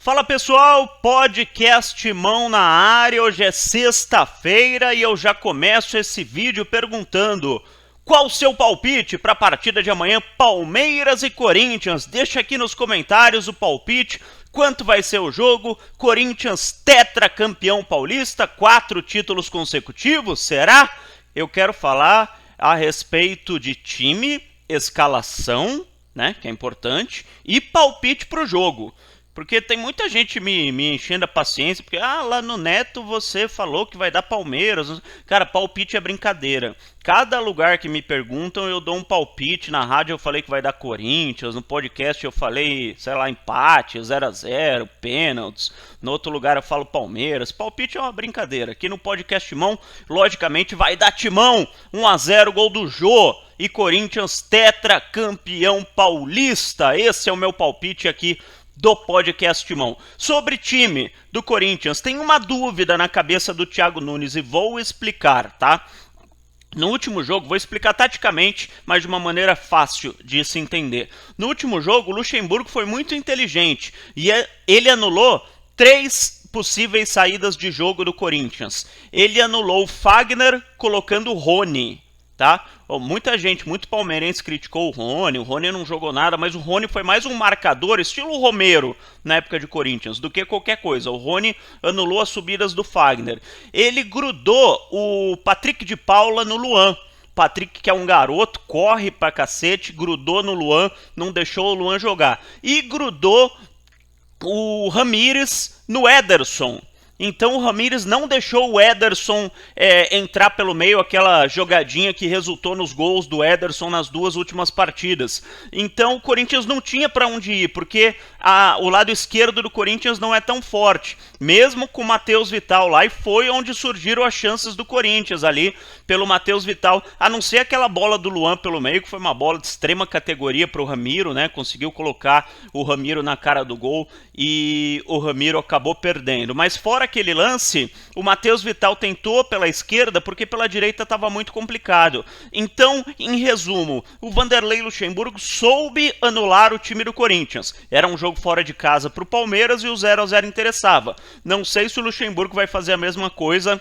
Fala pessoal, podcast Mão na área, hoje é sexta-feira e eu já começo esse vídeo perguntando qual o seu palpite para a partida de amanhã, Palmeiras e Corinthians? Deixa aqui nos comentários o palpite, quanto vai ser o jogo, Corinthians tetracampeão paulista, 4 títulos consecutivos, será? Eu quero falar a respeito de time, escalação, né, que é importante, e palpite para o jogo. Porque tem muita gente me enchendo a paciência, porque lá no Neto você falou que vai dar Palmeiras. Cara, palpite é brincadeira. Cada lugar que me perguntam eu dou um palpite. Na rádio eu falei que vai dar Corinthians, no podcast eu falei, sei lá, empate, 0x0, pênaltis. No outro lugar eu falo Palmeiras. Palpite é uma brincadeira. Aqui no podcast Timão, logicamente vai dar Timão. 1x0, gol do Jô. E Corinthians tetracampeão paulista. Esse é o meu palpite aqui do podcast Timão. Sobre time do Corinthians, tem uma dúvida na cabeça do Thiago Nunes e vou explicar, tá? No último jogo, vou explicar taticamente, mas de uma maneira fácil de se entender. No último jogo, o Luxemburgo foi muito inteligente e ele anulou 3 possíveis saídas de jogo do Corinthians. Ele anulou o Fagner colocando o Rony, tá? Muita gente, muito palmeirense criticou o Rony não jogou nada, mas o Rony foi mais um marcador, estilo Romero, na época de Corinthians, do que qualquer coisa. O Rony anulou as subidas do Fagner. Ele grudou o Patrick de Paula no Luan. Patrick, que é um garoto, corre pra cacete, grudou no Luan, não deixou o Luan jogar. E grudou o Ramírez no Ederson. Então o Ramírez não deixou o Ederson entrar pelo meio, aquela jogadinha que resultou nos gols do Ederson nas 2 últimas partidas. Então o Corinthians não tinha para onde ir, porque o lado esquerdo do Corinthians não é tão forte. Mesmo com o Matheus Vital lá, e foi onde surgiram as chances do Corinthians ali, pelo Matheus Vital, a não ser aquela bola do Luan pelo meio, que foi uma bola de extrema categoria para o Ramiro, né? Conseguiu colocar o Ramiro na cara do gol e o Ramiro acabou perdendo. Mas fora aquele lance, o Matheus Vital tentou pela esquerda porque pela direita estava muito complicado. Então, em resumo, o Vanderlei Luxemburgo soube anular o time do Corinthians. Era um jogo fora de casa para o Palmeiras e o 0x0 interessava. Não sei se o Luxemburgo vai fazer a mesma coisa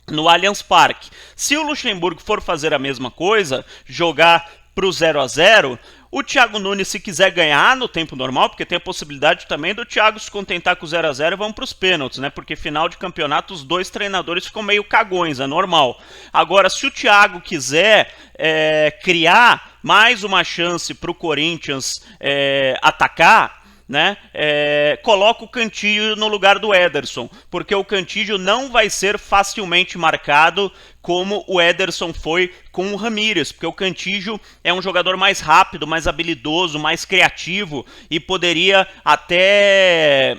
no Allianz Parque. Se o Luxemburgo for fazer a mesma coisa, jogar para o 0x0, o Thiago Nunes, se quiser ganhar no tempo normal, porque tem a possibilidade também do Thiago se contentar com o 0x0 e vão para os pênaltis, né? Porque final de campeonato os 2 treinadores ficam meio cagões, é normal. Agora, se o Thiago quiser criar mais uma chance para o Corinthians atacar, né? Coloca o Cantillo no lugar do Ederson, porque o Cantillo não vai ser facilmente marcado como o Ederson foi com o Ramírez, porque o Cantillo é um jogador mais rápido, mais habilidoso, mais criativo e poderia até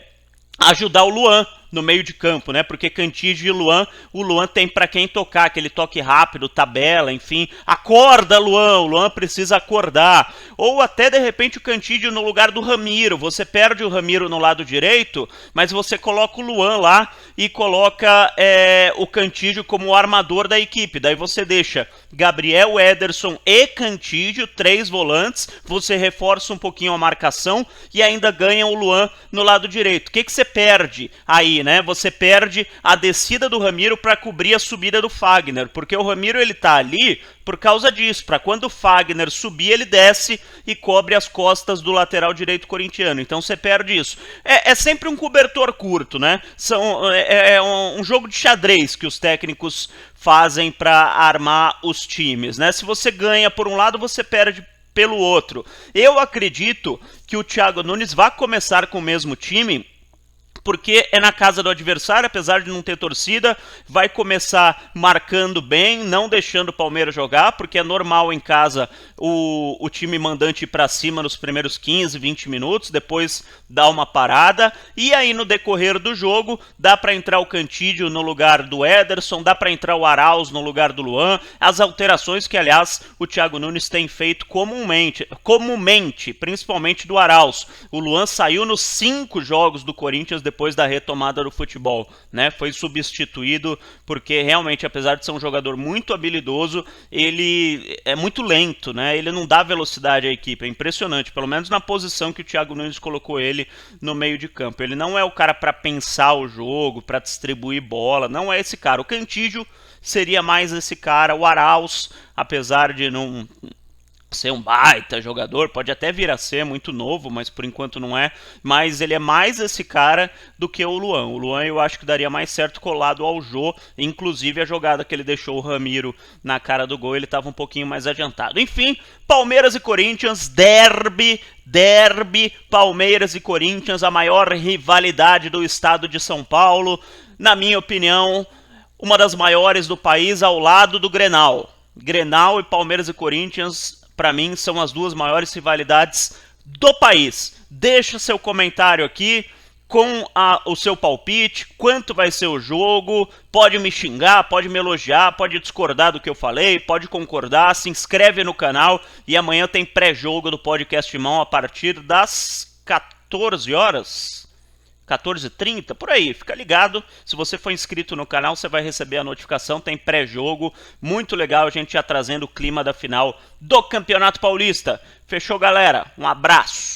ajudar o Luan no meio de campo, né? Porque Cantillo e Luan, o Luan tem para quem tocar, aquele toque rápido, tabela, enfim. Acorda, Luan! O Luan precisa acordar. Ou até, de repente, o Cantillo no lugar do Ramiro. Você perde o Ramiro no lado direito, mas você coloca o Luan lá e coloca o Cantillo como o armador da equipe. Daí você deixa Gabriel, Ederson e Cantillo, 3 volantes. Você reforça um pouquinho a marcação e ainda ganha o Luan no lado direito. O que você perde aí, né? Você perde a descida do Ramiro para cobrir a subida do Fagner, porque o Ramiro ele tá ali por causa disso, para quando o Fagner subir ele desce e cobre as costas do lateral direito corintiano. Então você perde isso. É sempre um cobertor curto, né? É um jogo de xadrez que os técnicos fazem para armar os times, né? Se você ganha por um lado, você perde pelo outro. Eu acredito que o Thiago Nunes vai começar com o mesmo time, porque é na casa do adversário, apesar de não ter torcida, vai começar marcando bem, não deixando o Palmeiras jogar, porque é normal em casa o time mandante ir para cima nos primeiros 15, 20 minutos, depois dá uma parada, e aí no decorrer do jogo dá para entrar o Cantillo no lugar do Ederson, dá para entrar o Arauz no lugar do Luan, as alterações que, aliás, o Thiago Nunes tem feito comumente, principalmente do Arauz. O Luan saiu nos 5 jogos do Corinthians depois depois da retomada do futebol, né? Foi substituído porque realmente, apesar de ser um jogador muito habilidoso, ele é muito lento, né? Ele não dá velocidade à equipe, é impressionante, pelo menos na posição que o Thiago Nunes colocou ele no meio de campo. Ele não é o cara para pensar o jogo, para distribuir bola, não é esse cara. O Cantillo seria mais esse cara, o Arauz, apesar de não ser um baita jogador, pode até vir a ser muito novo, mas por enquanto não é, mas ele é mais esse cara do que o Luan. O Luan eu acho que daria mais certo colado ao Jô, inclusive a jogada que ele deixou o Ramiro na cara do gol, ele estava um pouquinho mais adiantado. Enfim, Palmeiras e Corinthians, derby, Palmeiras e Corinthians, a maior rivalidade do estado de São Paulo, na minha opinião, uma das maiores do país ao lado do Grenal. Grenal e Palmeiras e Corinthians, para mim, são as duas maiores rivalidades do país. Deixa seu comentário aqui com o seu palpite, quanto vai ser o jogo, pode me xingar, pode me elogiar, pode discordar do que eu falei, pode concordar, se inscreve no canal e amanhã tem pré-jogo do Podcast Mão a partir das 14 horas. 14h30, por aí, fica ligado, se você for inscrito no canal você vai receber a notificação, tem pré-jogo, muito legal a gente já trazendo o clima da final do Campeonato Paulista. Fechou, galera? Um abraço!